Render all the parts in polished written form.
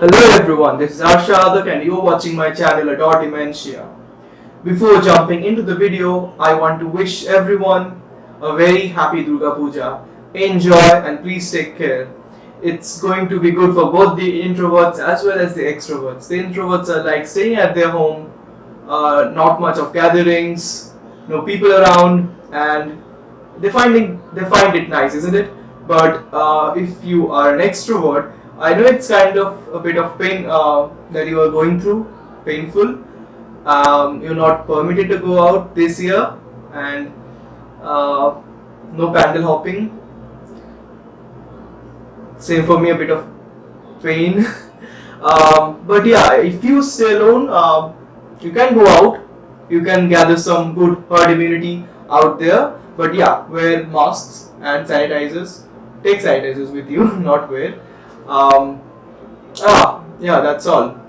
Hello everyone, this is Ardour and you're watching my channel Ardour Dementia. Before jumping into the video, I want to wish everyone a very happy Durga Puja. Enjoy and please take care. It's going to be good for both the introverts as well as the extroverts. The introverts are like staying at their home, not much of gatherings, no people around, and they find it nice, isn't it? But if you are an extrovert, I know it's kind of a bit of pain that you are going through, painful. You're not permitted to go out this year, and no pandal hopping. Same for me, a bit of pain. But yeah, if you stay alone, you can go out. You can gather some good herd immunity out there. But yeah, wear masks and sanitizers. Take sanitizers with you, not wear. Um, yeah, that's all.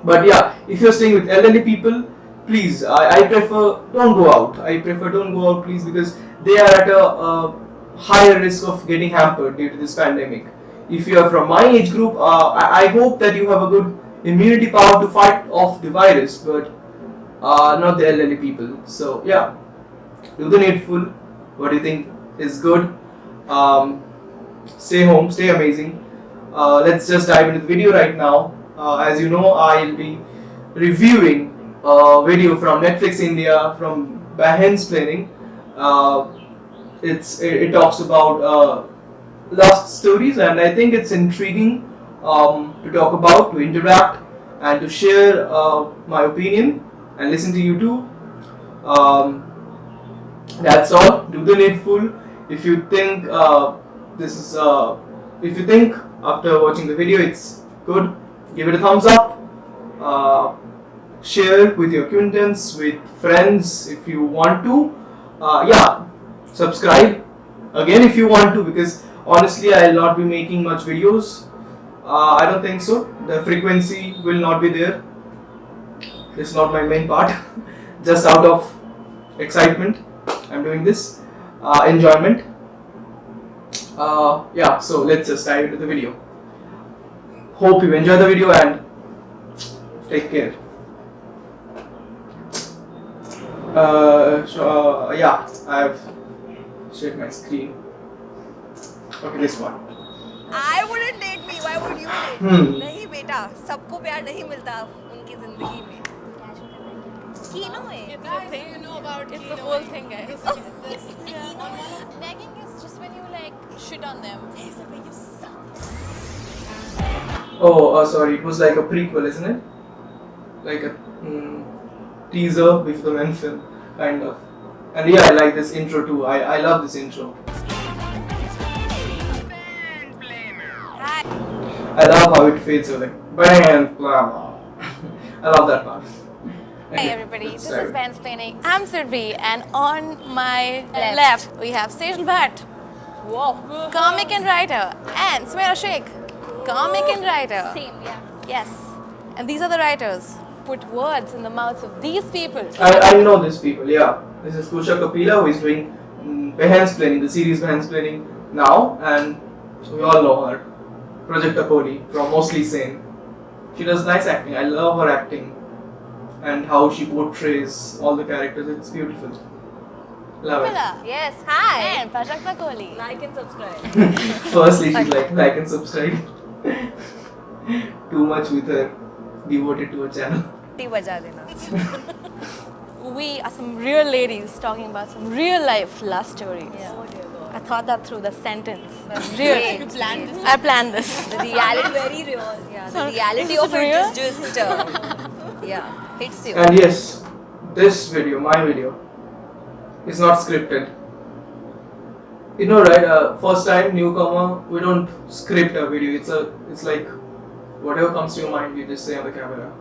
But yeah, if you're staying with elderly people, please, I prefer don't go out. I prefer don't go out, please, because they are at a higher risk of getting hampered due to this pandemic. If you are from my age group, I hope that you have a good immunity power to fight off the virus, but not the elderly people. So yeah, do the needful. What do you think is good? Um, Stay home, stay amazing. Let's just dive into the video right now. As you know, I'll be reviewing a video from Netflix India from Behensplaining. Uh, it talks about lost stories, and I think it's intriguing to talk about, to interact, and to share my opinion and listen to you too. Um, that's all. Do the needful. If you think this is, if you think after watching the video it's good, give it a thumbs up. Uh, Share with your acquaintance, with friends if you want to. Yeah, subscribe again if you want to, because honestly I'll not be making much videos. I don't think so. The frequency will not be there. It's not my main part. Just out of excitement, I'm doing this. Enjoyment. Yeah, so let's just dive into the video. Hope you enjoy the video and take care. Yeah, I've shared my screen. Okay, this one. I wouldn't date me. Why would you date? नहीं बेटा, सबको प्यार नहीं मिलता उनकी जिंदगी में. Kino है. It's the thing you know about. It's the whole thing, guys. Nagging is just when you like shit on them. You suck. Oh, sorry, it was like a prequel, isn't it? Like a teaser before the main film, kind of. And yeah, I like this intro too. I love this intro. Hi. I love how it fades so like bang, blah, blah. I love that part. Hey everybody, Let's this start. is Behensplaining. I'm Sirvi, and on my left we have Sejal Bhatt, Whoa. comic and writer, and Sumera Sheikh, comic and writer. Same, yeah. Yes, and these are the writers. Put words in the mouths of these people. I know these people, yeah. This is Kusha Kapila who is doing Behensplaining, the series Behensplaining now, and we all know her. Project Akoli from Mostly Sane. She does nice acting. I love her acting and how she portrays all the characters. It's beautiful. Love it. Kapila. Yes, hi. And Prajakta Kohli. Like and subscribe. Firstly, she's like and subscribe. Too much with her devoted to her channel. T बजा देना. We are some real ladies talking about some real life love stories. Yeah. I thought that through the sentence. Real. You planned this? I planned this. The reality very real. Yeah. So, The reality is of it it real? is just yeah, hits you. And yes, this video, my video, is not scripted. You know, right? First time newcomer, we don't script a video. It's like whatever comes to your mind, you just say on the camera.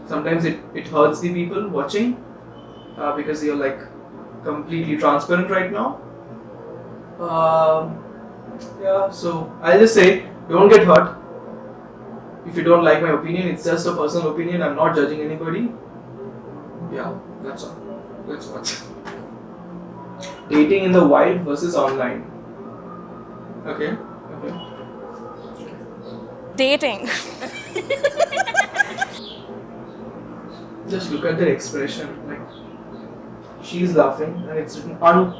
Sometimes it hurts the people watching because you're like completely transparent right now. Yeah, so I'll just say, don't get hurt. If you don't like my opinion, it's just a personal opinion. I'm not judging anybody. Yeah, that's all. Let's watch. Dating in the wild versus online. Okay. Dating. Just look at their expression. Like she's laughing and it's written un.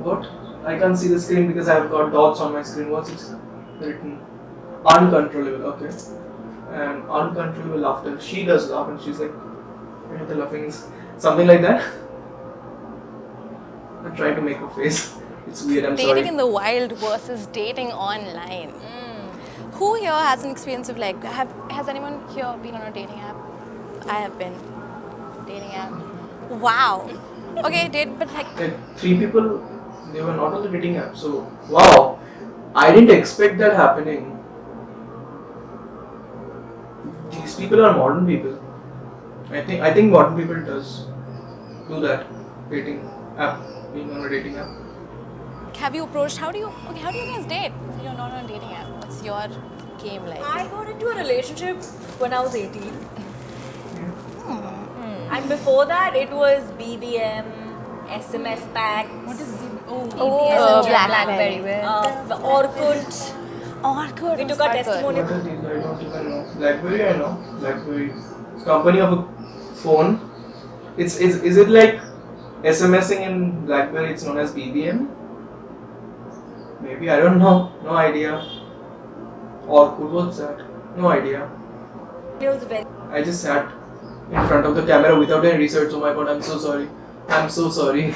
What? I can't see the screen because I've got dots on my screen. What's it written? Uncontrollable. Okay. And uncontrollable laughter. She does laugh and she's like, the laughing is something like that. I try to make a face. It's weird. I'm Dating sorry. in the wild versus dating online. Who here has an experience of like, has anyone here been on a dating app? I have been. Dating app. Wow. Okay, but like. Like 3 people, they were not on the dating app. So wow, I didn't expect that happening. These people are modern people. I think modern people does do that. Dating app, being on a dating app. Have you approached? How do you guys date if you're not on a dating app? What's your game like? I got into a relationship when I was 18. And before that, it was BBM, SMS pack. What is BlackBerry. Orkut. Orkut. We took our testimonial. What are these? I don't even know. BlackBerry, I know. BlackBerry. It's a company of a phone. Is it like SMSing in BlackBerry? It's known as BBM. Maybe, I don't know. No idea. Orkut, what's that? No idea. It was very. I just sat in front of the camera without any research. Oh my god, I'm so sorry. I'm so sorry.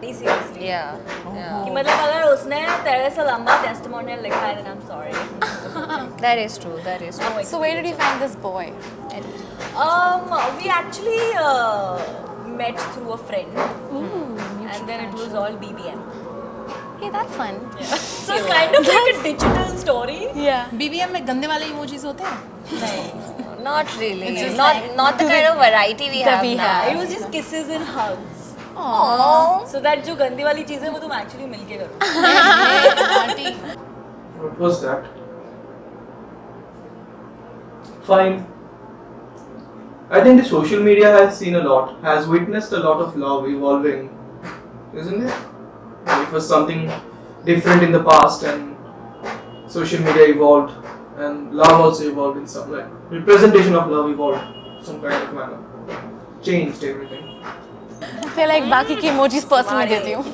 Seriously. Yeah. कि मतलब अगर उसने तेरे से लंबा testimonial लिखा है, then I'm sorry. That is true. So where did you find this boy? We actually met through a friend. And then it was all BBM. Hey, that's fun. So it's kind of like a digital story. Yeah. BBM में गंदे वाले emojis होते हैं? Not really. Not the kind of variety we have now. It was just kisses and hugs. Aww. So that जो गंदी वाली चीज़ है वो तुम actually मिलके करो. What was that? Fine. I think the social media has seen a lot, has witnessed a lot of love evolving, isn't it? It was something different in the past and social media evolved and love also evolved in some like representation of love evolved some kind of manner. Changed everything. I feel like बाकी के emojis personally देती हूँ.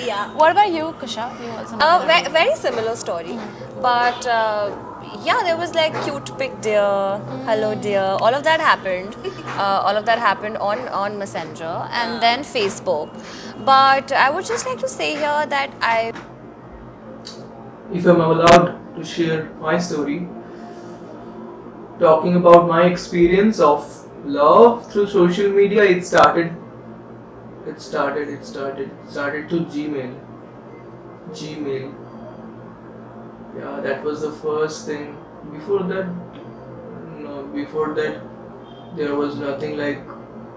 Yeah. What about you, Kusha? You also Very similar story, but yeah, there was like cute pic dear, hello dear, all of that happened. All of that happened on Messenger and then Facebook. But I would just like to say here that If I'm allowed to share my story, talking about my experience of love through social media, it started to Gmail. Yeah, that was the first thing. Before that, there was nothing like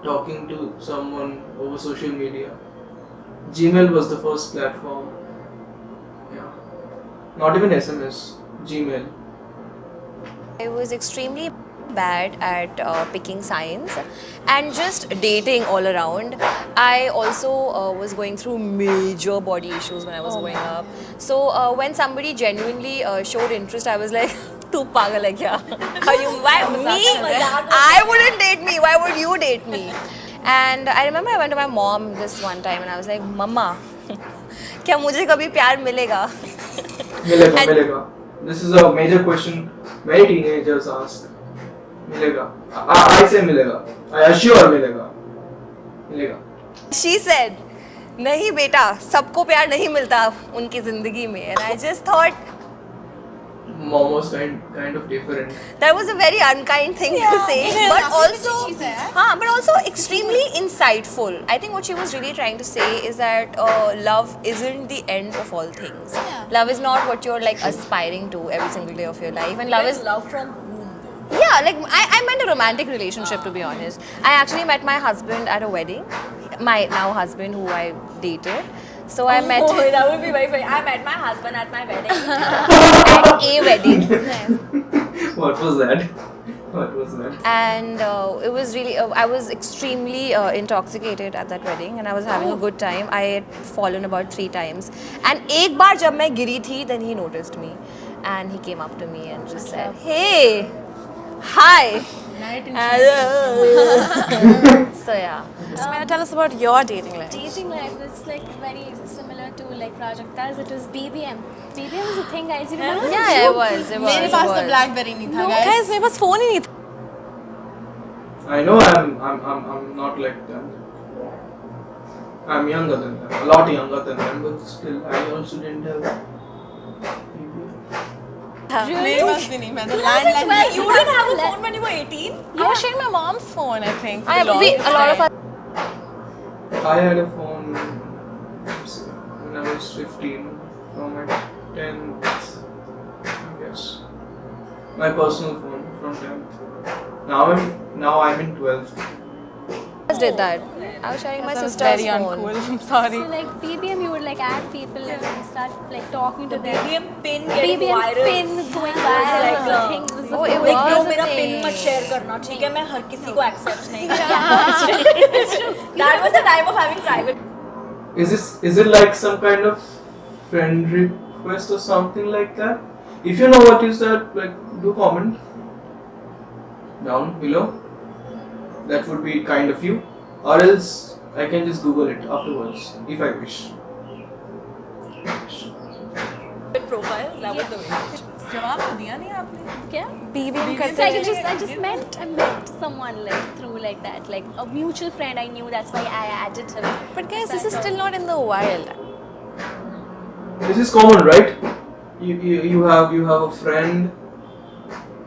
talking to someone over social media. Gmail was the first platform. Yeah. Not even SMS, Gmail. I was extremely bad at picking signs and just dating all around. I also was going through major body issues when I was growing up. So when somebody genuinely showed interest, I was like, "Tu pagal hai kya? Are you me? I wouldn't date me. Why would you date me?" And I remember I went to my mom this one time and I was like, "Mama, क्या मुझे कभी प्यार मिलेगा?" मिलेगा. This is a major question many teenagers ask. मिलेगा. I say मिलेगा. I assure मिलेगा. She said, नहीं बेटा, सबको प्यार नहीं मिलता उनकी जिंदगी में. And I just thought Mom was kind of different. that was a very unkind thing to say, but also extremely insightful. I think what she was really trying to say is that love isn't the end of all things. Love is not what you're like aspiring to every single day of your life, and love is love from whom? yeah, like I meant a romantic relationship, to be honest. I actually met my husband at a wedding, my now husband who I dated. So I met Oh, that would be very funny. I met my husband at my wedding. at a wedding. What was that? And it was really, I was extremely intoxicated at that wedding and I was having a good time. I had fallen about 3 times. And एक बार जब मैं गिरी थी, then he noticed me. And he came up to me and just said, "Hey, Hi. Night in So yeah. Sumaya, tell us about your dating life. Dating life is like very similar to like Prajakta's. It was BBM. BBM was a thing, guys. You remember? Yeah, it was. मेरे पास तो BlackBerry नहीं था guys. Guys, मेरे पास phone ही नहीं था. I know I'm not like them. I'm younger than them, a lot younger than them, but still I also didn't have. मेरे पास भी नहीं. मैं तो Well, landline. you didn't have a phone when you were 18? I was sharing my mom's phone, I think. A lot of us. I had a phone when I was 15, from my 10th, I guess. My personal phone from 10th. Now I'm in 12th. Did that. I was sharing my That was sister's very phone. uncool. I'm sorry. So like BBM, you would like add people and start like talking to them. BBM pin getting BBM viral. pin going viral. Like, was a thing. Was a Oh, it Like, bro, was a मेरा thing. Pin मत share करना, ठीक है? मैं हर किसी को accept नहीं करता. That was the time of having private. Is it like some kind of friend request or something like that? If you know what is that, like, do comment down below. That would be kind of you, or else I can just Google it afterwards if I wish. Profile, that was the way. जवाब तो दिया नहीं आपने. क्या? BBM So करते I just met someone like through like that, like a mutual friend I knew. That's why I added him. But guys, this is still not in the wild. This is common, right? You have a friend.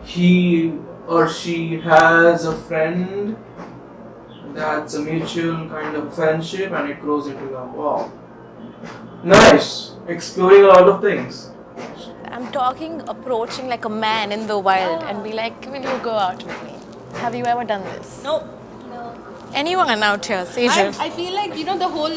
He or she has a friend. That's a mutual kind of friendship, and it grows into love. Wow, nice! Exploring a lot of things. I'm talking approaching like a man in the wild and be like, will you go out with me? Have you ever done this? No. Anyone out here? Sejal. I feel like you know the whole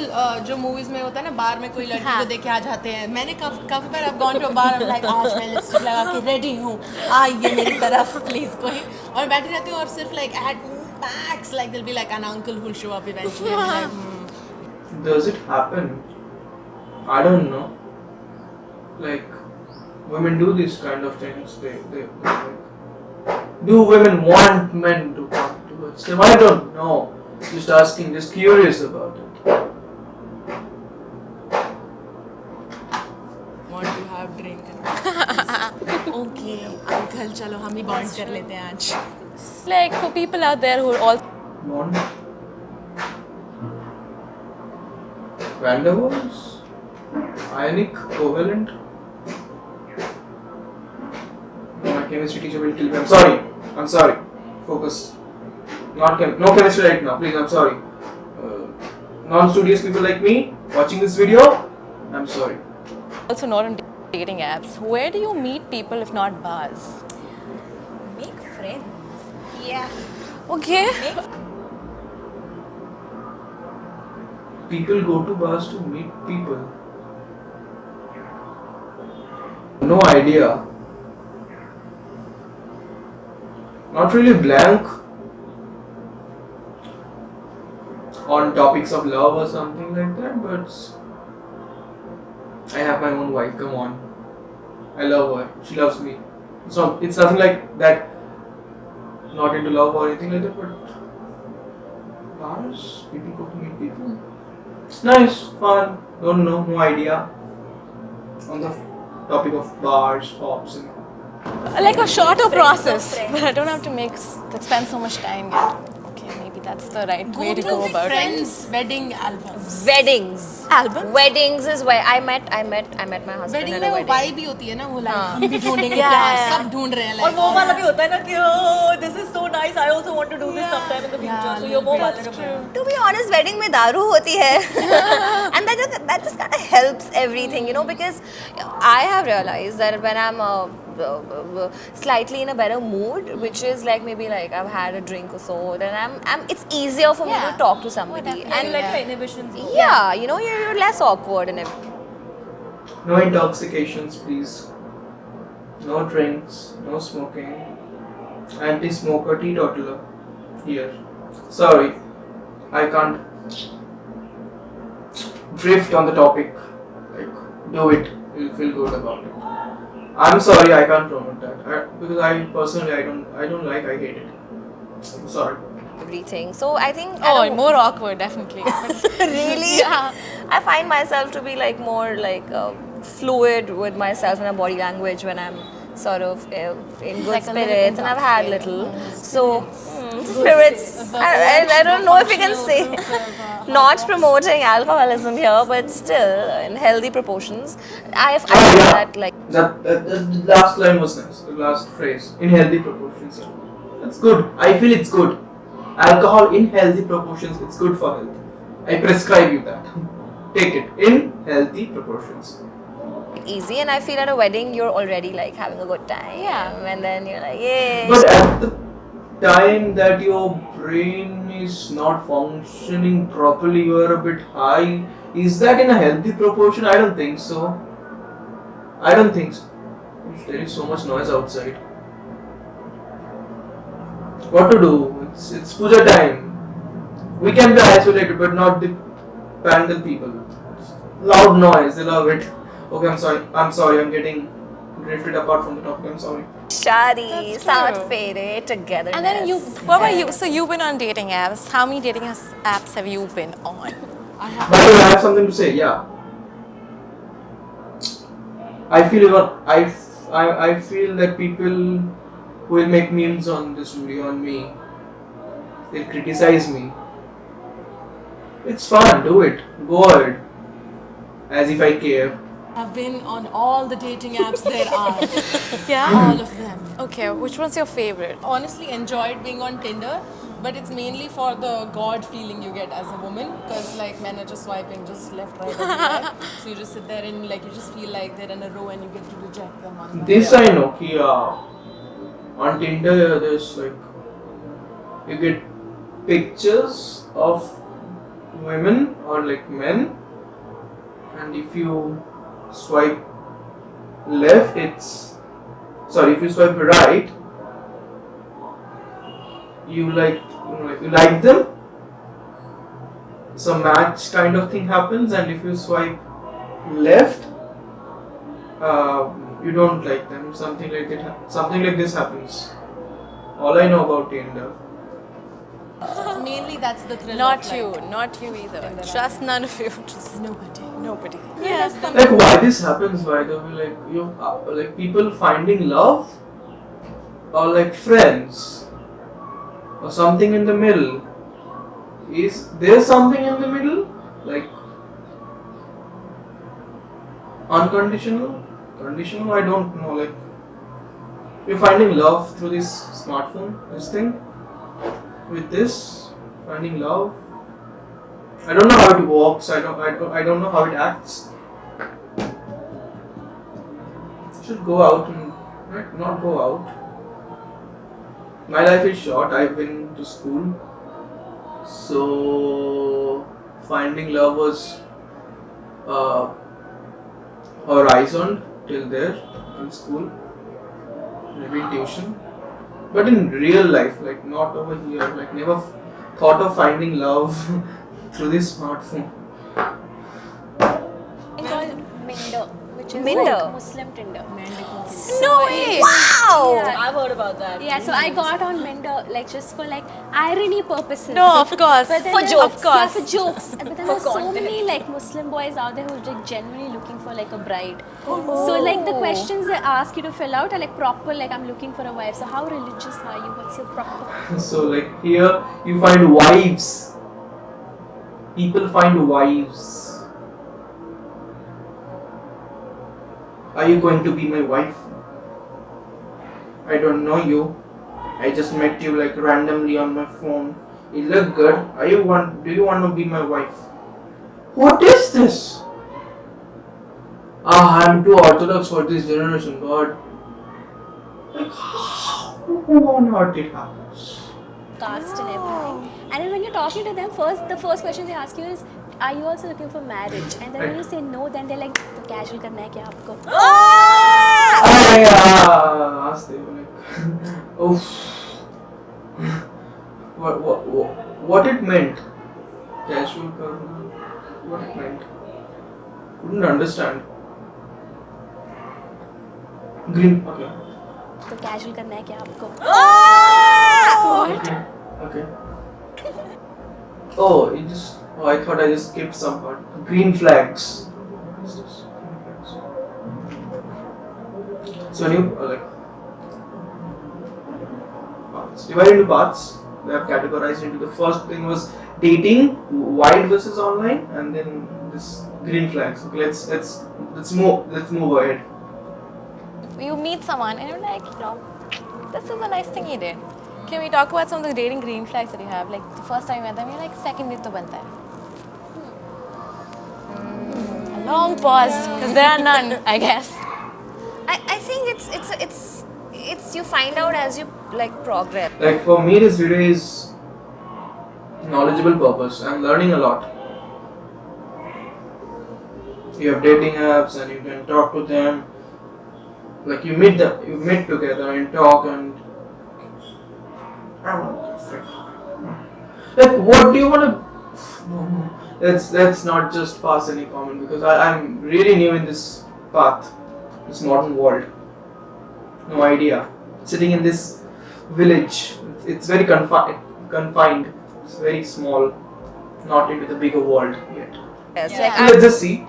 जो movies में होता है ना बार में कोई लड़की को देख के आ जाते हैं. मैंने काफी बार I've gone to a bar. I'm like आज मैं लिपस्टिक लगा के ready हूँ. आइए मेरी तरफ please कोई. और बैठी रहती हूँ और सिर्फ like at max like there'll be like an uncle who'll show up eventually. I'm like, Does it happen? I don't know. Like, women do these kind of things. They like, do women want men to come towards them? I don't know. Just asking, just curious about it. want to have drink. Okay, uncle चलो हम ही bond कर लेते हैं आज. Like for people out there who are all Bond? Van der Waals? Ionic? Covalent? My chemistry teacher will kill me. I'm sorry. Focus. No chemistry right now. Please, I'm sorry. Non-studious people like me watching this video, I'm sorry. also not on dating apps. Where do you meet people if not bars? Make friends. Yeah. Okay. People go to bars to meet people. No idea. Not really blank on topics of love or something like that, but I have my own wife, come on. I love her. She loves me. So it's nothing like that. Not into love or anything like that, but bars, people go to meet people. It's nice, fun, don't know, no idea on the topic of bars, pubs and all. Like a shorter process, friends. but I don't have to spend so much time yet. Okay, maybe that's the right way to go about it. Friends wedding albums. Weddings. Albums? Weddings is where I met my husband Wedding at में a वो wedding. vibe ही होती है ना वो like हम भी ढूंढेंगे Yeah, प्यार yeah. सब ढूंढ रहे हैं और like वो वाला भी होता है ना कि oh, this is so nice. I also want to do this sometime in the future. Yeah, So you're more that's vulnerable. To be honest, wedding में दारू होती है, and that just kind of helps everything, you know, because I have realized that when I'm slightly in a better mood, which is like maybe like I've had a drink or so, then it's easier for me to Yeah. talk to somebody, And and like your inhibitions. go. yeah, you know, you're less awkward and everything. No intoxications, please. No drinks, no smoking. Anti-smoker teetotaler here. Sorry, I can't drift on the topic. Like, do it. You'll feel good about it. I'm sorry, I can't promote that because I personally I don't like, I hate it. I'm sorry. Everything. So I think Oh, more awkward, definitely. really, Yeah. I find myself to be like more like fluid with myself and my body language when I'm sort of in good Like a little spirits, and I've had intoxicated. little. So spirits. I don't know if you can say. Not promoting alcoholism here, but still in healthy proportions. I Oh feel yeah, that like the last line was nice. The last phrase, in healthy proportions. Yeah. That's good. I feel it's good. Alcohol in healthy proportions, it's good for health. I prescribe you that. Take it in healthy proportions. easy, and I feel at a wedding you're already like having a good time. Yeah. And then you're like, yay. But at the time that your brain is not functioning properly, you are a bit high. Is that in a healthy proportion? I don't think so. I don't think so. There is so much noise outside. What to do? It's puja time. We can be isolated, but not the pandal people. Loud noise, they love it. Okay, I'm sorry. I'm getting drifted apart from the topic. I'm sorry. Shadi, That's साथ true. फेरे together. And then what about you? So you've been on dating apps. How many dating apps have you been on? By the way, I have something to say. Yeah, I feel I feel that people who will make memes on this video on me, they'll criticize me. It's fun. Do it. Go ahead. As if I care. I've been on all the dating apps there are. Yeah. All of them. Okay, which one's your favorite? Honestly, enjoyed being on Tinder, but it's mainly for the God feeling you get as a woman, because like men are just swiping just left, right, everywhere. So you just sit there and like you just feel like they're in a row and you get to reject them one by This one. I know. Ki, on Tinder, there's like you get pictures of women or like men, and if you swipe left, if you swipe right, you like them. So match kind of thing happens, and if you swipe left, you don't like them. Something like that. Something like this happens. All I know about Tinder. So mainly that's the thrill. Not of, you, like, not you either. Just none of you. Just nobody. Yes. Like why this happens? By the way, like you like people finding love, or like friends, or something in the middle. Is there something in the middle? Like unconditional, conditional? I don't know. Like you're finding love through this smartphone, this thing. With this, finding love. I don't know how it works. I don't know how it acts. Should go out and not go out. My life is short. I've been to school, so finding love was horizon till there in school, maybe in tuition, but in real life, like not over here. Like never thought of finding love through this smartphone. It's called Minder, which is Minder? like Muslim Tinder. No way! Wow! Yeah. I've heard about that. Yeah, so I got on Minder like just for like irony purposes. No, of course. But then For there's- jokes. Of course. Yeah, for jokes. But then there's so content. many like Muslim boys out there who are like genuinely looking for like a bride. So like the questions they ask you to fill out are like proper, like I'm looking for a wife. So how religious are you? What's your proper? So like here you find wives. People find wives. Are you going to be my wife? I don't know you. I just met you like randomly on my phone. You look good. Do you want to be my wife? What is this? I'm too orthodox for this generation, God. Like how on earth it happens? Caste and everything. And then when you're talking to them, the first question they ask you is, are you also looking for marriage? And then when you say no, then they're like, तो casual करना है क्या आपको? Asked they were like, oof. What it meant? Casual karna. What it meant? Couldn't understand. Green. Okay. तो casual करना है क्या आपको? Okay. Okay. Oh, you just. Oh, I thought I just skipped some part. Green flags. What's this? So when you like. Parts. Divided into parts. They have categorized into the first thing was dating, wide versus online, and then this green flags. Okay, let's move ahead. You meet someone and you're like, this is a nice thing he did. Can we talk about some of the dating green flags that you have? Like the first time you met them, you're like, second date to banta hai. A long pause, because there are none, I guess. I think it's you find out as you like progress. Like for me, this video is knowledgeable purpose. I'm learning a lot. You have dating apps and you can talk to them. Like you meet together and talk and I don't know. Like what do you want to? Let's not just pass any comment because I'm really new in this path, this modern world. No idea. Sitting in this village, it's very confined. It's very small, not into the bigger world yet. Yes, Yeah. like Let's just see.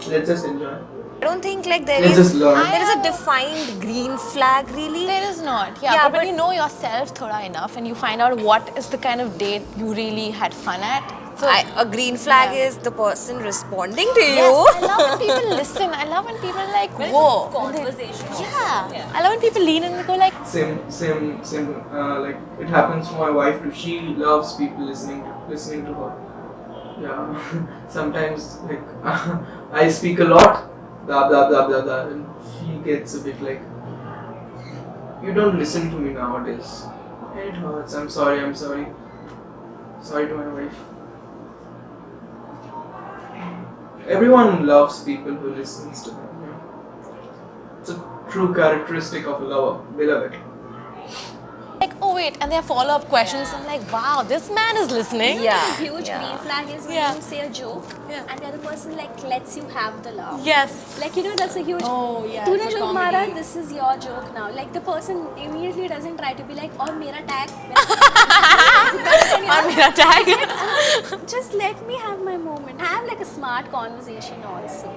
Let's just enjoy. I don't think like Let's just learn. there is a defined green flag really. There is not, Yeah, but but- you know yourself thoda enough and you find out what is the kind of date you really had fun at. So A green flag Yeah. is the person responding to you. yes, I love when people listen. I love when people like, whoa. Conversation. Yeah. I love when people lean in and go like, Same. Like it happens to my wife too. She loves people listening to her. Yeah. Sometimes like I speak a lot, blah blah blah blah blah, and she gets a bit like, you don't listen to me nowadays. It hurts. I'm sorry. Sorry to my wife. Everyone loves people who listens to them. Yeah. It's a true characteristic of a lover, beloved. oh wait, and there are follow-up questions. I'm like, wow, this man is listening. Yeah. Huge green flag is when Yeah. you say a joke Yeah. and the other person like lets you have the laugh. Yes. Like that's a huge. Oh, yeah, तूने it's a joke comedy. मारा, this is your joke now. Like the person immediately doesn't try to be like, और मेरा tag. On mera tag. Just let me have my moment. Have like a smart conversation also.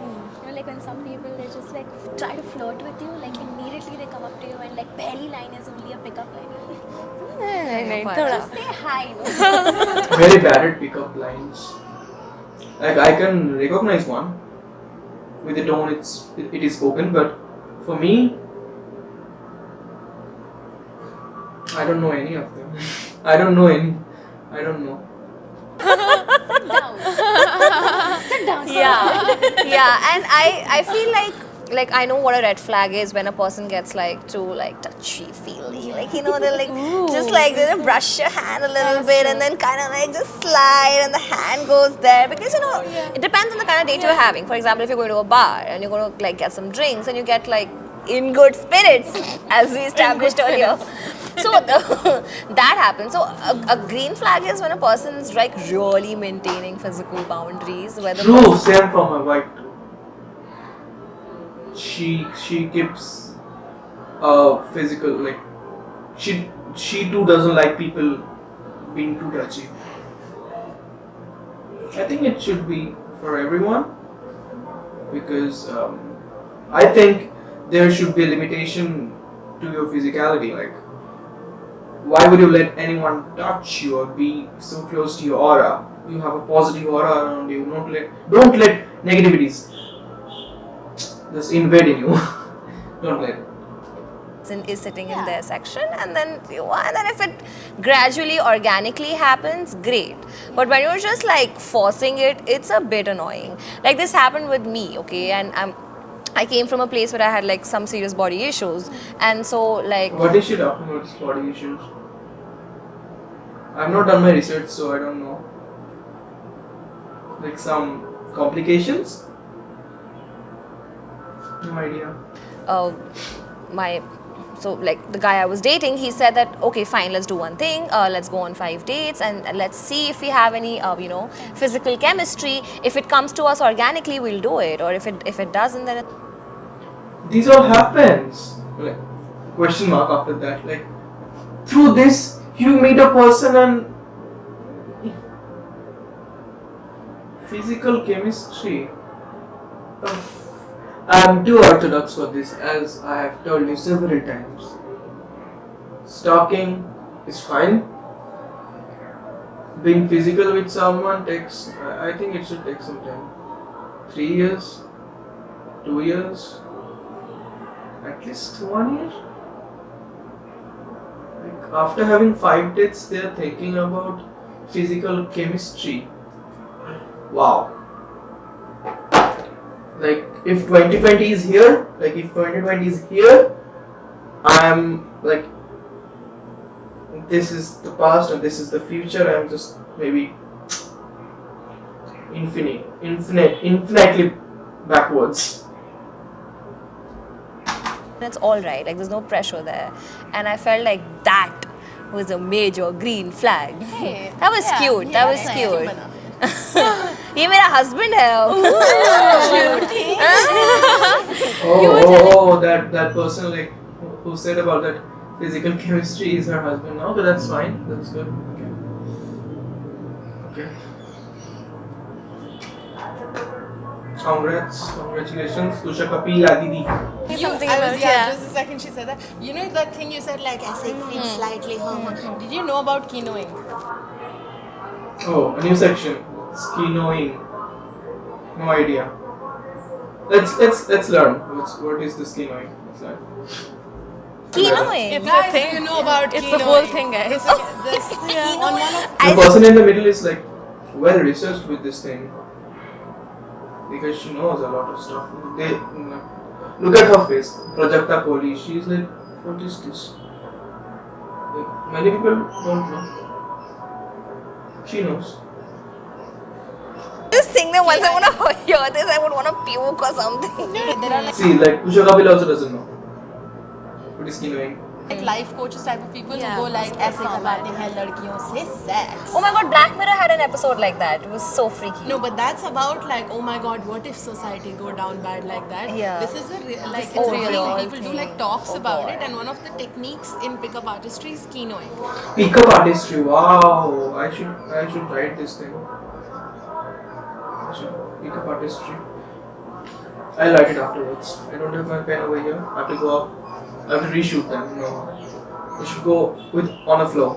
Like when some people they just like try to flirt with you, like immediately they come up to you and like pehli line is only a pickup line. Just say hi. Very bad at pickup lines. Like I can recognize one with the tone it is spoken, but for me, I don't know any of them. I don't know. Sit down. Yeah, and I feel like I know what a red flag is when a person gets like too like touchy feely, like they're like just like they brush your hand a little bit and then kind of like just slide and the hand goes there because it depends on the kind of date you're having. For example, if you're going to a bar and you're going to like get some drinks and you get like in good spirits as we established earlier. So that happens. So a green flag is when a person's like really maintaining physical boundaries. Where the True, same for my wife too. She keeps physical like she too doesn't like people being too touchy. I think it should be for everyone because I think there should be a limitation to your physicality. Like, why would you let anyone touch you or be so close to your aura? You have a positive aura around you. Don't let negativities just invade in you. Don't let. person is sitting in their section, and then if it gradually organically happens, great. But when you're just like forcing it, it's a bit annoying. Like this happened with me, okay, and I came from a place where I had like some serious body issues, and so like What is she talking about? This body issues. I've not done my research, so I don't know. Like some complications. No idea. So like the guy I was dating, he said that okay fine, let's do one thing, let's go on 5 dates and let's see if we have any physical chemistry. If it comes to us organically, we'll do it, or if it doesn't, then these all happens. Like, question mark after that. Like, through this, you meet a person and physical chemistry. I'm too orthodox for this, as I have told you several times. Stalking is fine. Being physical with someone takes, I think it should take some time. 3 years, 2 years, at least 1 year. Like after having 5 dates, they are thinking about physical chemistry. Wow. Like if 2020 is here, I am like, this is the past and this is the future. I am just maybe infinitely backwards. It's all right. Like there's no pressure there, and I felt like that was a major green flag. Hey, That was yeah, cute. yeah, That was nice. cute. ये मेरा husband है. Oh, that person like who said about that physical chemistry is her husband now, but that's fine. That's good. Okay. Congratulations, Tusha Kapila Didi. Something I about was, just a second she said that. You know that thing you said like ऐसे creep slightly. Did you know about quinoing? Oh, a new section. Skinoing. No idea. Let's learn. What is the skinoing? Let's learn. Quinoing. It's Guys, a thing. you know about It's quinoing. the whole thing, guys. It's like this on one of The person in the middle is like well researched with this thing because she knows a lot of stuff. Look at her face, Prajakta Kohli. She's like, what is this? Like, many people don't know. She knows. Just think that once I want to hear this, I would want to puke or something. there are See, like Usha Kapil also doesn't know. What is skinoing? like life coaches type of people Yeah, who go like that's ऐसे not करवाते हैं लड़कियों से sex. Oh my god, Black Mirror had an episode like that. It was so freaky. No, but that's about like, oh my god, what if society go down bad like that? Yeah. This is like is it's a real. real People do like thing. talks Oh about boy. it, and one of the techniques in pickup artistry is keynoing. Pickup artistry. Wow, I should write this thing. Pickup artistry. I'll write it afterwards. I don't have my pen over here. I have to go up. I have to reshoot them. No, I should go with on a flow.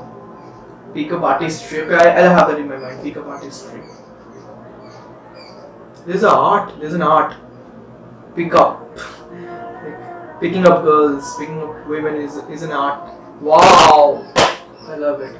Pickup artistry. Okay, I'll have that in my mind. Pickup artistry. There's an art. There's an art. Pickup. Like, picking up girls, picking up women is an art. Wow, I love it.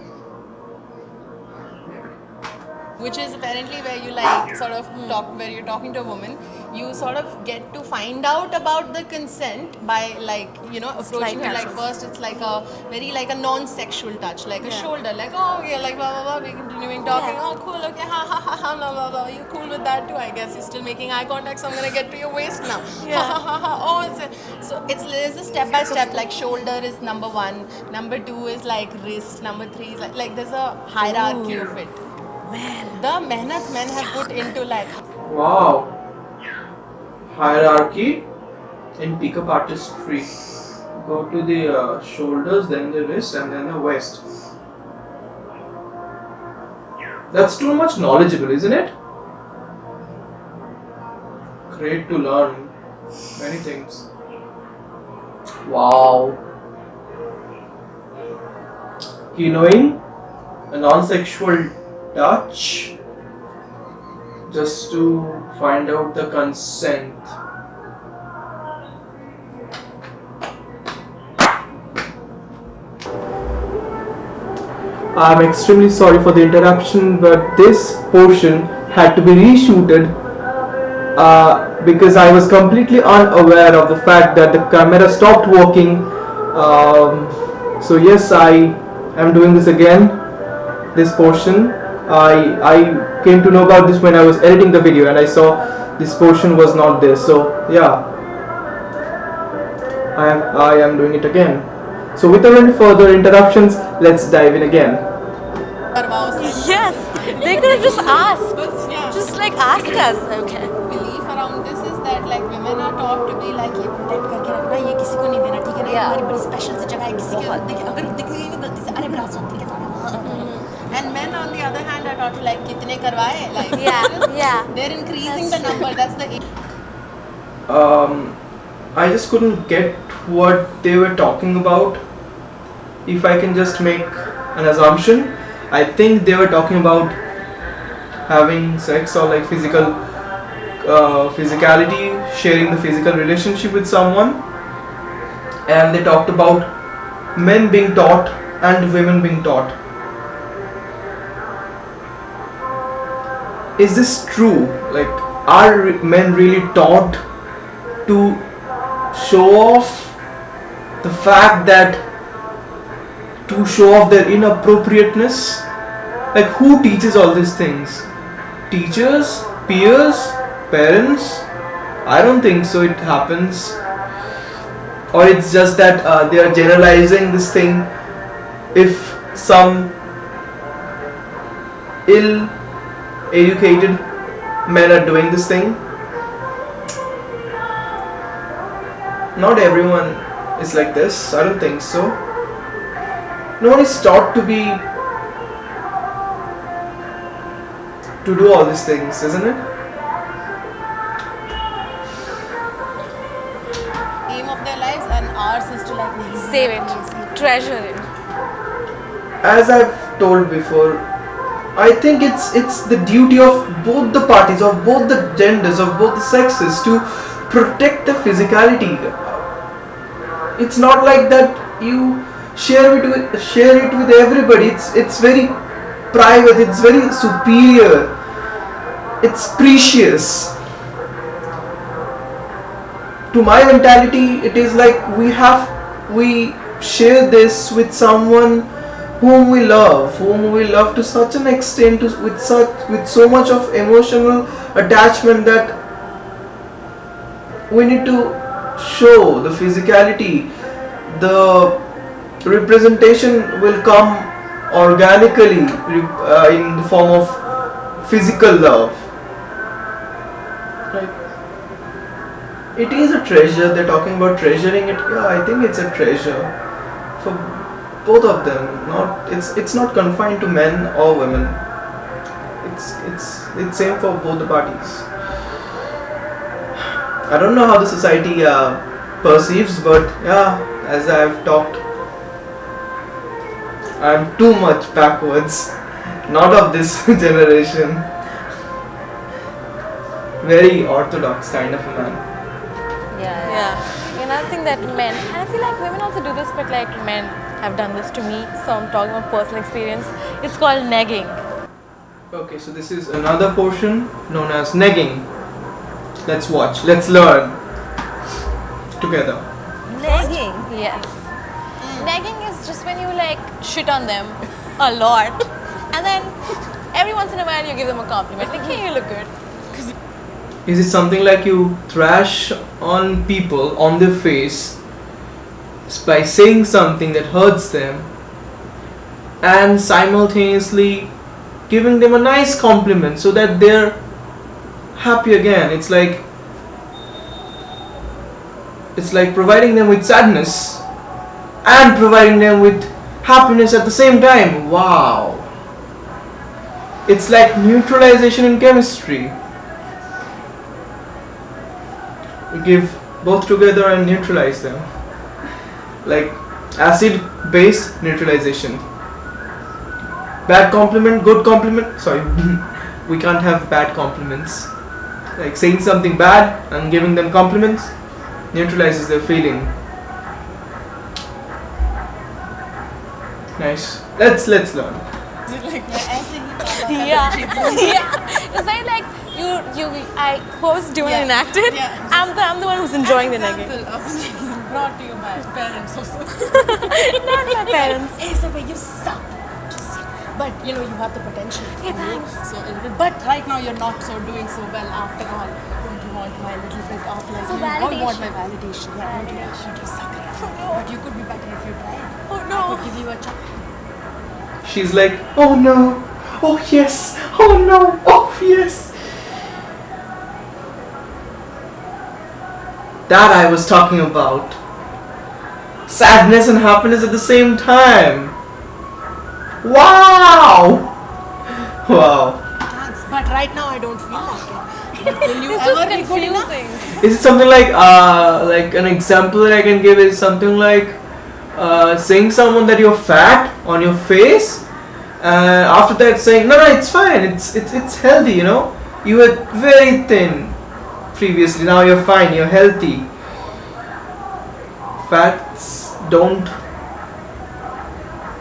Which is apparently where you like sort of talk, where you're talking to a woman, you sort of get to find out about the consent by like, you know, approaching her. Like first it's like a very like a non-sexual touch, like a shoulder, like oh yeah, like blah blah blah, we're continuing talking, oh cool, okay, ha ha ha ha, blah blah blah, you cool with that too, I guess you're still making eye contact, so I'm gonna get to your waist now, ha ha ha ha, oh there's a step by step, like shoulder is number 1, number 2 is like wrist, number 3 is like there's a hierarchy of it. The mehnat men have put into like Wow. Hierarchy in pickup artistry. Go to the shoulders, then the wrist, and then the waist. That's too much knowledgeable, isn't it? Great to learn many things. Wow. Knowing a non-sexual touch just to find out the consent. I'm extremely sorry for the interruption, but this portion had to be reshooted because I was completely unaware of the fact that the camera stopped working. So yes, I am doing this again. This portion, I came to know about this when I was editing the video, and I saw this portion was not there. So yeah, I am doing it again. So without any further interruptions, let's dive in again. Yes, they could have just asked. but yeah. Just like ask us. Okay. Belief around this is that like women are taught to be like ये protect करके भाई Yeah. हमारी बड़ी special सी जगह है किसी के अगर दिख गई ना गलती से अरे बड़ा सब ठीक है and men on the other hand are not like कितने करवाए like Yeah. they're increasing the number that's the I just couldn't get what they were talking about. If I can just make an assumption, I think they were talking about having sex or like physicality, sharing the physical relationship with someone, and they talked about men being taught and women being taught. Is this true? Like, are men really taught to show off the fact that to show off their inappropriateness? Like, who teaches all these things? Teachers, peers, parents? I don't think so it happens. Or it's just that they are generalizing this thing. If some ill educated men are doing this thing, not everyone is like this. I don't think so. No one is taught to do all these things, isn't it? aim of their lives and ours is to like Save it. Treasure it. As I've told before, I think it's the duty of both the parties, of both the genders, of both the sexes to protect the physicality. It's not like that you share it with everybody. It's very private. It's very superior. It's precious. To my mentality, it is like we share this with someone whom we love to such an extent, with so much of emotional attachment that we need to show the physicality. The representation will come organically in the form of physical love. Right? It is a treasure. They're talking about treasuring it. Yeah, I think it's a treasure for both of them. It's not confined to men or women. It's same for both the parties. I don't know how the society perceives, but yeah, as I've talked, I'm too much backwards, not of this generation. Very orthodox kind of a man. Yeah. And I think that men, and I feel like women also do this, but like men have done this to me, so I'm talking about personal experience. It's called negging. Okay, so this is another portion known as negging. Let's watch, let's learn together. Negging. Yes. Negging is just when you like shit on them a lot, and then every once in a while you give them a compliment, like, hey, you look good. Is it something like you thrash on people on their face by saying something that hurts them and simultaneously giving them a nice compliment so that they're happy again? It's like providing them with sadness and providing them with happiness at the same time. Wow. It's like neutralization in chemistry. We give both together and neutralize them. Like acid base neutralization. Bad compliment, good compliment. Sorry, we can't have bad compliments. Like saying something bad and giving them compliments neutralizes their feeling. Nice. Let's learn. Yeah. It's like I was doing and acted. Yeah. I'm the one who's enjoying the negging. brought to you by parents also. Not my parents. Hey, Sabha, you suck. Just, but you know you have the potential. Hey, thanks. So, but right now you're not doing so well. After all, don't you want my little bit of like? So you don't want validation. my validation. Yeah, don't you? But you suck. But you could be better if you tried. Oh no. I could give you a chance. She's like, oh no, oh yes, oh no, oh yes. That I was talking about. sadness and happiness at the same time. Wow! Wow. Thanks, but right now I don't feel like it. Will you ever be good enough? Is it something like an example that I can give is something like saying someone that you're fat on your face, after that saying no, it's fine, it's healthy, you know, you were very thin previously, now you're fine, you're healthy. Fats don't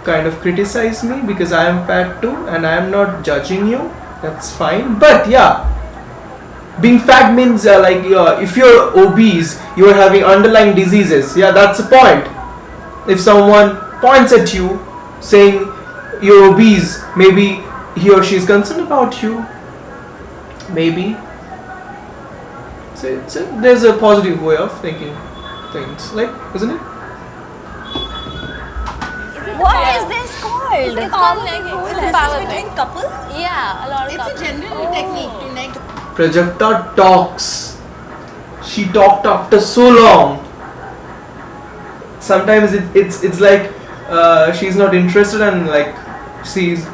kind of criticize me because I am fat too, and I am not judging you. That's fine, but yeah. Being fat means if you're obese, you're having underlying diseases. Yeah, that's the point. If someone points at you saying you're obese, maybe he or she is concerned about you. Maybe. So there's a positive way of thinking things, like, isn't it? What is this called? It's called like power Between couple? Yeah, a lot of It's a couples. general technique to next. Prajakta talks. She talked after so long. Sometimes it's like she's not interested and like she's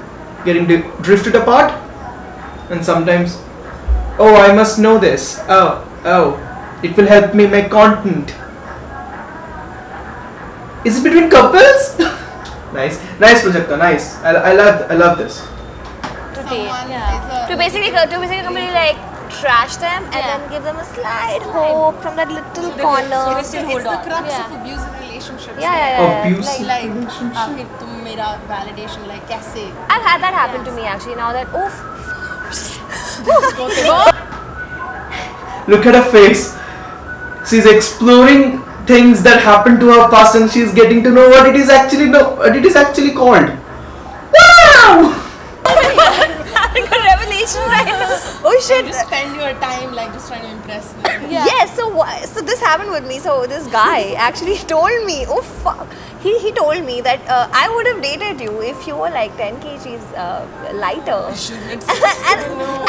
getting drifted apart. And sometimes, oh, I must know this. Oh, it will help me make content. Is it between couples? Nice Prajakta, nice. I love this. Someone Yeah. is To basically completely like trash them and then give them a slight hope from that little corner. it's the crux Yeah. of abusive relationships. Yeah. Abusive Like, relationship. कि तुम मेरा validation like कैसे? I've had that happen to me actually. Now that Look at her face. She's exploring things that happened to her past, and she's getting to know what it is actually called. Wow! having a revelation right now. Oh shit. Just spend your time like just trying to impress them. Yes, so this happened with me. So this guy actually told me, oh fuck, he told me that I would have dated you if you were like 10 kgs lighter.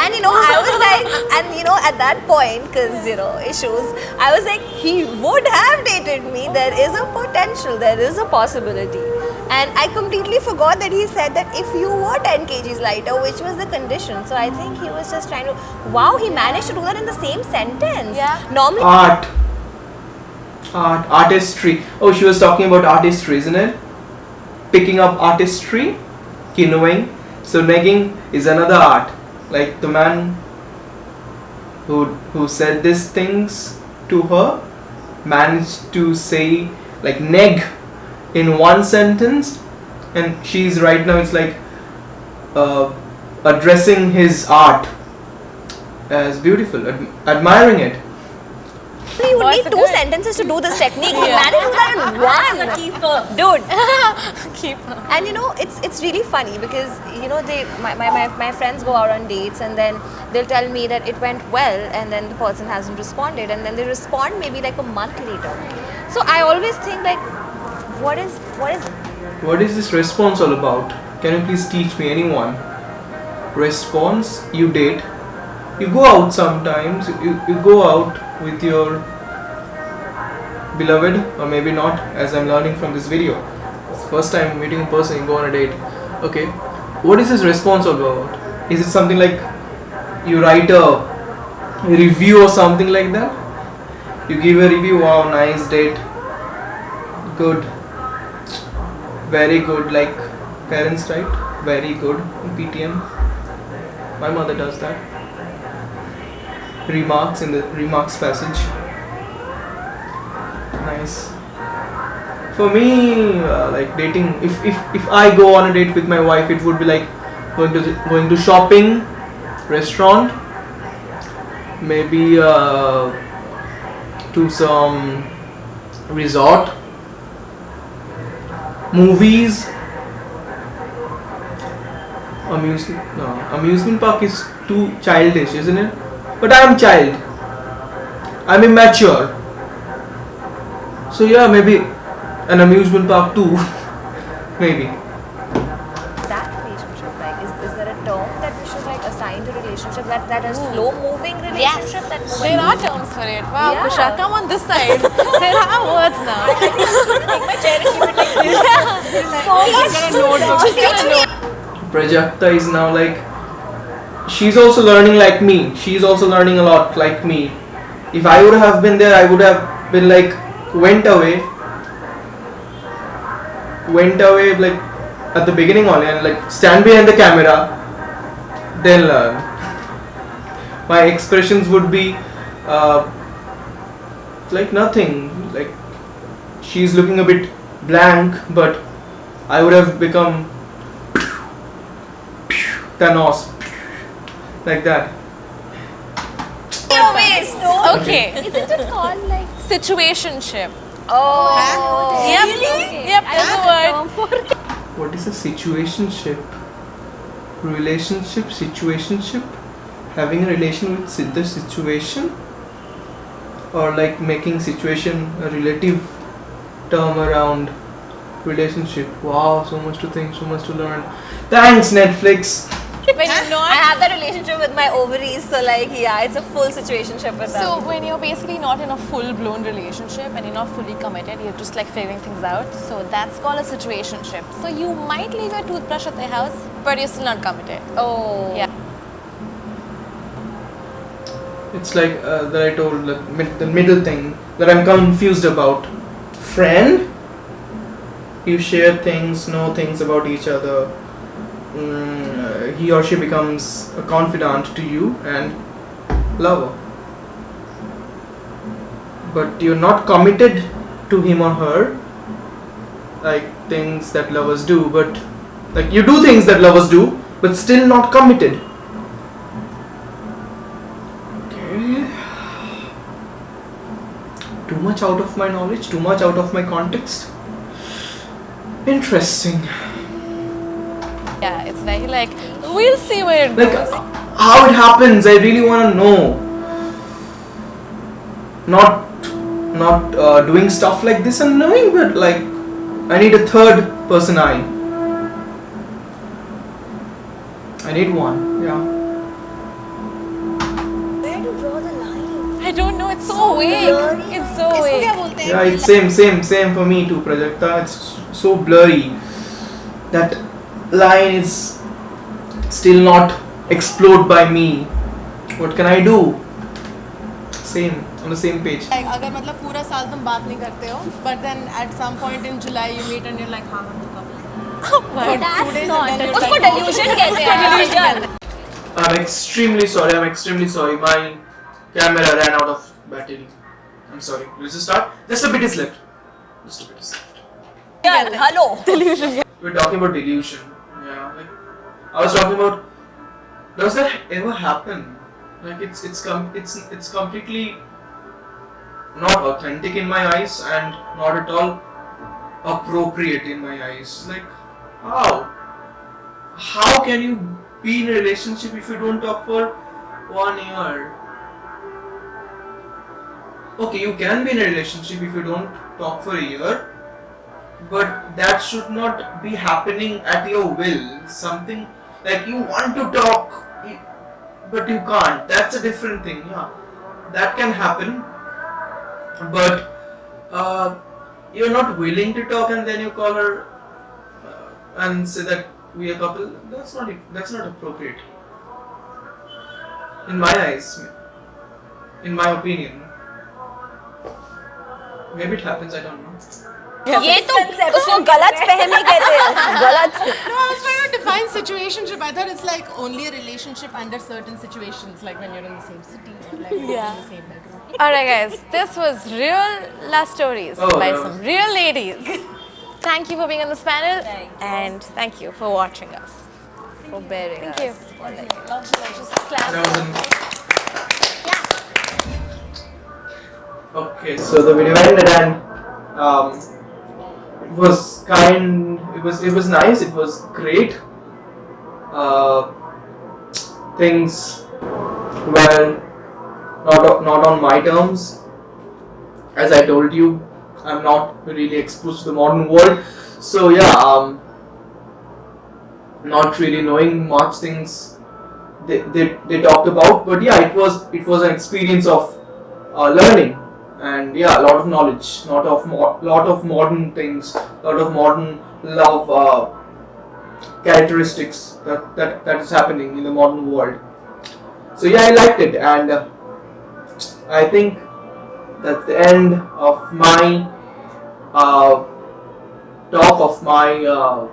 and you know, I was like, and you know, at that point, because you know, issues, I was like, he would have dated me. There is a potential, there is a possibility. And I completely forgot that he said that if you were 10 kgs lighter, which was the condition. So I think he was just trying to, wow, he managed to do that in the same sentence. Yeah. Normally, Artistry. Oh, she was talking about artistry, isn't it? Picking up artistry, canoeing. So negging is another art. Like the man who said these things to her managed to say like neg in one sentence, and she's right now, it's like addressing his art as beautiful, admiring it. you would Boys need are two good. sentences to do this technique. You managed to do that in one. Dude. Keep. And you know, it's really funny because you know my friends go out on dates and then they'll tell me that it went well and then the person hasn't responded and then they respond maybe like a month later. So I always think like, what is this response all about? Can you please teach me, anyone? Response, you date, you go out sometimes, you go out with your beloved, or maybe not, as I'm learning from this video. It's the first time meeting a person, you go on a date. Okay, what is this response all about? Is it something like you write a review or something like that? You give a review, wow, nice date, good, very good, like parents write, very good in PTM. My mother does that. Remarks in the remarks passage. Nice. For me, like dating, if I go on a date with my wife, it would be like going to shopping, restaurant, maybe to some resort, movies. Amusement park is too childish, isn't it? But I am child. I'm immature. So yeah, maybe an amusement park too. Maybe. that relationship like? Is there a term that we should like assign find a relationship that is slow moving Yes, relationship that there are terms for it. Wow, Yeah. Kusha, come on this side. There are words now. Take my chair and keep it like this. So much Just get a note. Prajakta is now like, she's also learning like me. She's also learning a lot like me. If I would have been there, I would have been like, went away like at the beginning only, and like stand behind the camera, then learn. My expressions would be like nothing, like she's looking a bit blank, but I would have become Thanos, like that. Okay. Isn't it called like? Situationship. Oh, Yep. Okay. Yep, I that's have the word. term for it. What is a situationship? Situationship? Having a relation with the situation? Or like making situation a relative term around relationship? Wow, so much to think, so much to learn. Thanks, Netflix! When you're I not, have that relationship with my ovaries, so like yeah, it's a full situationship with so them. when you're basically not in a full-blown relationship and you're not fully committed, you're just like figuring things out. So that's called a situationship. So you might leave your toothbrush at their house, but you're still not committed. Oh, Yeah. It's like that I told the middle thing that I'm confused about. Friend? You share things, know things about each other. He or she becomes a confidant to you and lover. But you're not committed to him or her, like things that lovers do, but like you do things that lovers do, but still not committed. Okay. Too much out of my knowledge, too much out of my context. Interesting. Yeah, it's very like, we'll see where it Like goes. how it happens, I really want to know. Not doing stuff like this and knowing, but like I need a third person eye. I need one, yeah. where to draw the line? I don't know, it's so vague. It's so इसको vague. क्या बोलते हैं? Yeah, it's same for me too, Prajakta. It's so blurry. That line is still not explored by me. What can I do? Same, on the same page. Like, अगर मतलब पूरा साल तुम बात नहीं करते हो, but then at some point in July you meet and you're like, हाँ हम तो couple. For 2 days not and then you're उसको like, delusion कहते हैं. I'm extremely sorry. My camera ran out of battery. I'm sorry. Let's just start. Just a bit is left. Yeah, hello. We're talking about delusion. Yeah, like I was talking about. Does that ever happen? Like it's completely not authentic in my eyes and not at all appropriate in my eyes. Like how can you be in a relationship if you don't talk for 1 year? Okay, you can be in a relationship if you don't talk for a year, but that should not be happening at your will. Something like you want to talk, but you can't. That's a different thing. Yeah, that can happen, but you're not willing to talk, and then you call her and say that we are a couple. That's not appropriate in my eyes, in my opinion. Maybe it happens, I don't know. ये तो उसको गलत फहमी कहते हैं. गलत. No, I was trying to define situationship. I thought it's like only a relationship under certain situations, like when you're in the same city or like in the same bedroom. Alright guys, this was real love stories Oh, by yeah. some real ladies. Thank you for being on this panel Thank you. and thank you for watching us. For bearing Thank us. you. For like, That was an- Okay, so the video ended and it was nice, it was great. Things were not on my terms. As I told you, I'm not really exposed to the modern world, so yeah, not really knowing much things they talked about. But yeah, it was an experience of learning, and yeah, a lot of knowledge, lot of modern things, lot of modern love characteristics that is happening in the modern world. So yeah, I liked it, and I think that's the end of my uh, talk, of my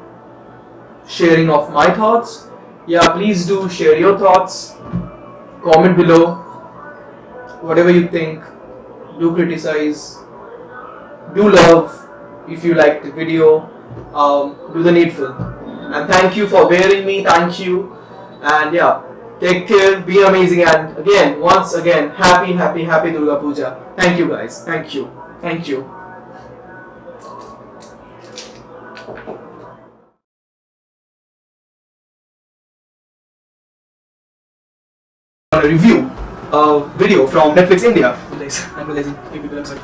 sharing of my thoughts. Yeah, please do share your thoughts. Comment below whatever you think. Do criticize. Do love if you liked the video. Do the needful. And thank you for bearing me. Thank you. And yeah, take care. Be amazing. And again, once again, happy Durga Puja. Thank you guys. Thank you. Thank you. A review video from Netflix India. I'm realizing maybe people are sorry.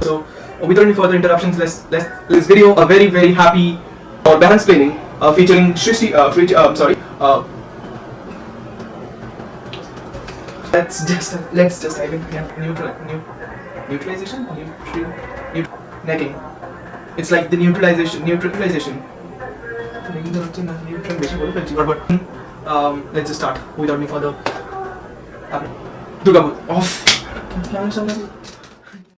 So without any further interruptions, let's this video a very happy Behensplaining featuring Shristi. Let's just dive in. Neutralization, necking. It's like the neutralization. Let's just start without any further. Durga Puja off.